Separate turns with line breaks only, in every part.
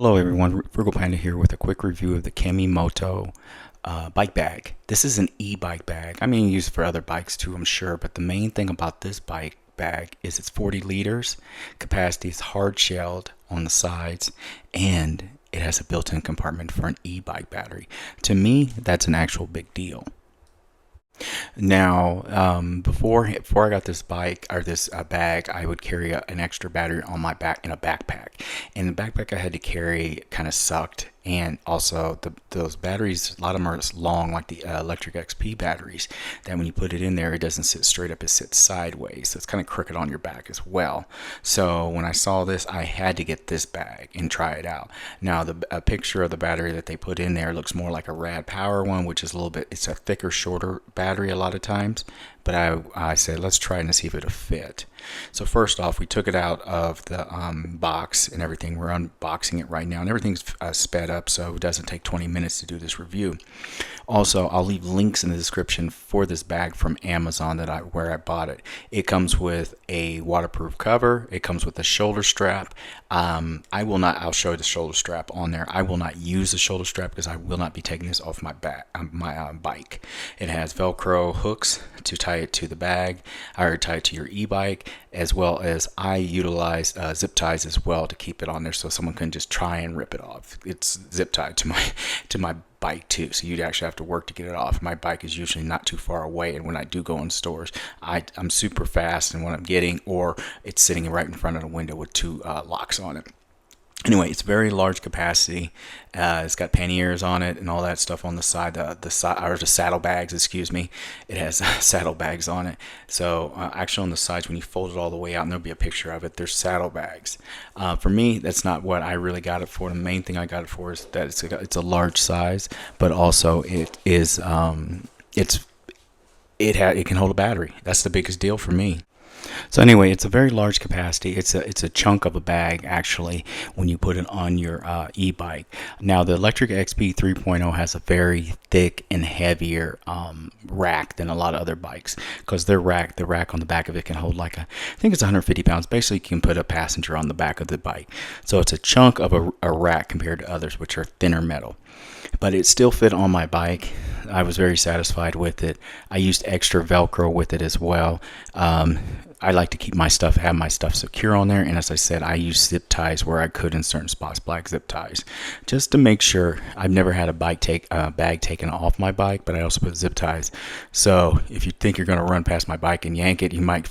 Hello everyone, Frugal Panda here with a quick review of the KEMIMOTO bike bag. This is an e-bike bag. I mean, used for other bikes too, I'm sure, but the main thing about this bike bag is it's 40 liters, capacity is hard shelled on the sides, and it has a built-in compartment for an e-bike battery. To me, that's an actual big deal. Now, before I got this bike or this bag, I would carry an extra battery on my back in a backpack, and the backpack I had to carry kind of sucked. And also, those batteries, a lot of them are long, like the electric XP batteries, that when you put it in there, it doesn't sit straight up, it sits sideways. So it's kind of crooked on your back as well. So when I saw this, I had to get this bag and try it out. Now, a picture of the battery that they put in there looks more like a Rad Power one, which is a little bit, it's a thicker, shorter battery a lot of times. But I said, let's try it and see if it'll fit. So first off, we took it out of the box and everything. We're unboxing it right now, and everything's sped up, so it doesn't take 20 minutes to do this review. Also, I'll leave links in the description for this bag from Amazon where I bought it. It comes with a waterproof cover. It comes with a shoulder strap. I'll show you the shoulder strap on there. I will not use the shoulder strap because I will not be taking this off my bike. It has Velcro hooks to tie it to the bag, or tie it to your e-bike, as well as I utilize zip ties as well to keep it on there so someone can just try and rip it off. It's zip tied to my bike too, so you'd actually have to work to get it off. My bike is usually not too far away, and when I do go in stores, I'm super fast in what I'm getting, or it's sitting right in front of the window with two locks on it. Anyway, it's very large capacity. It's got panniers on it and all that stuff on the side. The saddlebags, excuse me. It has saddlebags on it. So actually on the sides, when you fold it all the way out, and there'll be a picture of it, there's saddlebags. For me, that's not what I really got it for. The main thing I got it for is that it's a large size, but also it can hold a battery. That's the biggest deal for me. So anyway, it's a very large capacity. It's a chunk of a bag actually when you put it on your e-bike. Now the Electric XP 3.0 has a very thick and heavier rack than a lot of other bikes, because the rack on the back of it can hold I think it's 150 pounds. Basically, you can put a passenger on the back of the bike. So it's a chunk of a rack compared to others, which are thinner metal. But it still fit on my bike. I was very satisfied with it. I used extra Velcro with it as well. I like to have my stuff secure on there, and as I said, I use zip ties where I could in certain spots, black zip ties, just to make sure. I've never had a bag taken off my bike, but I also put zip ties. So if you think you're going to run past my bike and yank it, you might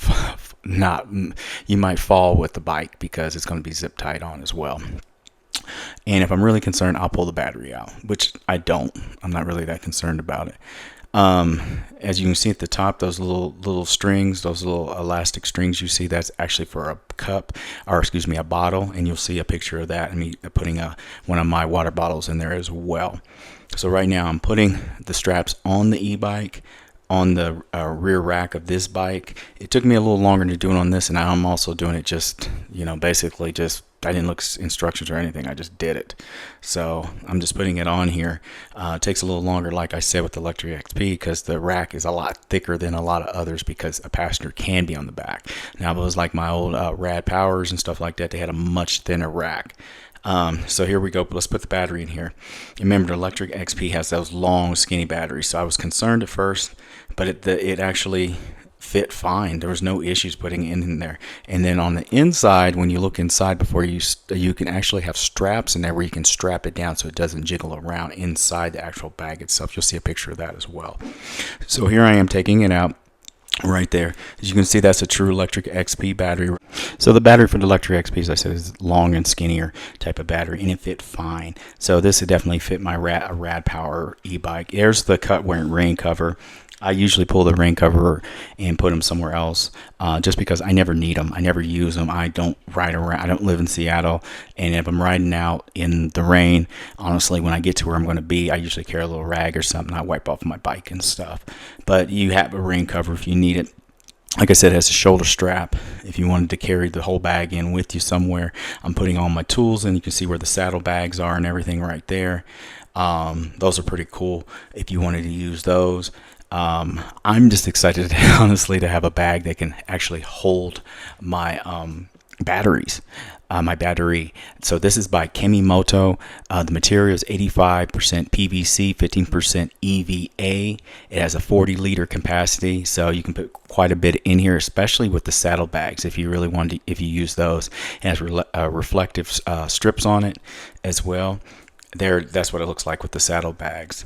you might fall with the bike because it's going to be zip tied on as well. And if I'm really concerned, I'll pull the battery out, which I don't. I'm not really that concerned about it. As you can see at the top, those little strings, those little elastic strings you see, that's actually for a cup, or excuse me, a bottle, and you'll see a picture of that, and me putting one of my water bottles in there as well. So right now I'm putting the straps on the e-bike, on the rear rack of this bike. It took me a little longer to do it on this, and I'm also doing it just, basically just, I didn't look instructions or anything. I just did it. So I'm just putting it on here. It takes a little longer, like I said, with the Electric XP, because the rack is a lot thicker than a lot of others, because a passenger can be on the back. Now, if it was like my old Rad Powers and stuff like that, they had a much thinner rack. So here we go. Let's put the battery in here. Remember, the Electric XP has those long, skinny batteries. So I was concerned at first, but it actually fit fine. There was no issues putting it in there. And then on the inside, when you look inside before you can actually have straps in there where you can strap it down so it doesn't jiggle around inside the actual bag itself. You'll see a picture of that as well. So here I am taking it out. Right there, as you can see, that's a true Electric XP battery. So the battery for the Electric XP, as I said, is long and skinnier type of battery, and it fit fine. So this would definitely fit my Rad Power e-bike. There's the cut wearing rain cover. I usually pull the rain cover and put them somewhere else, just because I never need them. I never use them. I don't ride around. I don't live in Seattle, and if I'm riding out in the rain, honestly, when I get to where I'm going to be, I usually carry a little rag or something. I wipe off my bike and stuff. But you have a rain cover if you need it. Like I said, it has a shoulder strap if you wanted to carry the whole bag in with you somewhere. I'm putting all my tools in. You can see where the saddlebags are and everything right there. Those are pretty cool if you wanted to use those. I'm just excited, honestly, to have a bag that can actually hold my batteries. my battery. So this is by KEMIMOTO. The material is 85% PVC, 15% EVA. It has a 40-liter capacity, so you can put quite a bit in here, especially with the saddlebags if you really want to, if you use those. It has reflective strips on it as well. That's what it looks like with the saddlebags.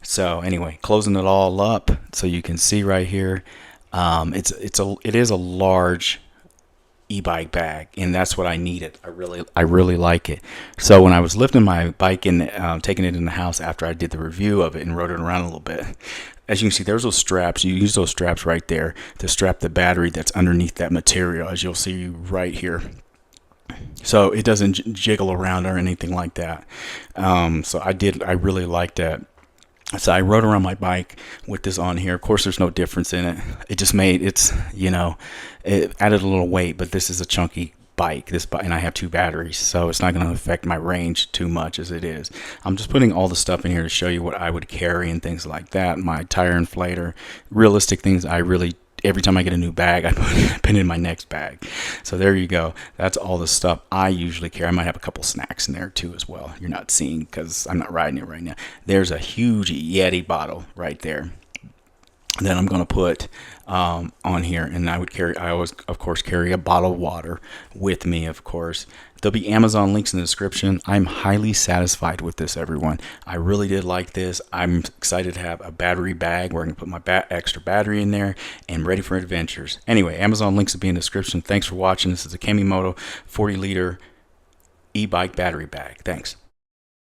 So anyway, closing it all up so you can see right here. It is a large e-bike bag, and that's what I needed. I really like it. So when I was lifting my bike and taking it in the house after I did the review of it and rode it around a little bit, as you can see, there's those straps. You use those straps right there to strap the battery that's underneath that material, as you'll see right here. So it doesn't jiggle around or anything like that. So I really liked that. So I rode around my bike with this on here. Of course, there's no difference in it. It just made it added a little weight, but this is a chunky bike. And I have 2 batteries, so it's not going to affect my range too much as it is. I'm just putting all the stuff in here to show you what I would carry and things like that. My tire inflator, realistic things. Every time I get a new bag, I put it in my next bag. So there you go. That's all the stuff I usually carry. I might have a couple snacks in there too as well. You're not seeing because I'm not riding it right now. There's a huge Yeti bottle right there that I'm going to put on here, and I always of course carry a bottle of water with me. Of course, there'll be Amazon links in the description. I'm highly satisfied with this, everyone. I really did like this. I'm excited to have a battery bag where I can put my extra battery in there and ready for adventures. Anyway, Amazon links will be in the description. Thanks for watching. This is a KEMIMOTO 40-liter e-bike battery bag. Thanks.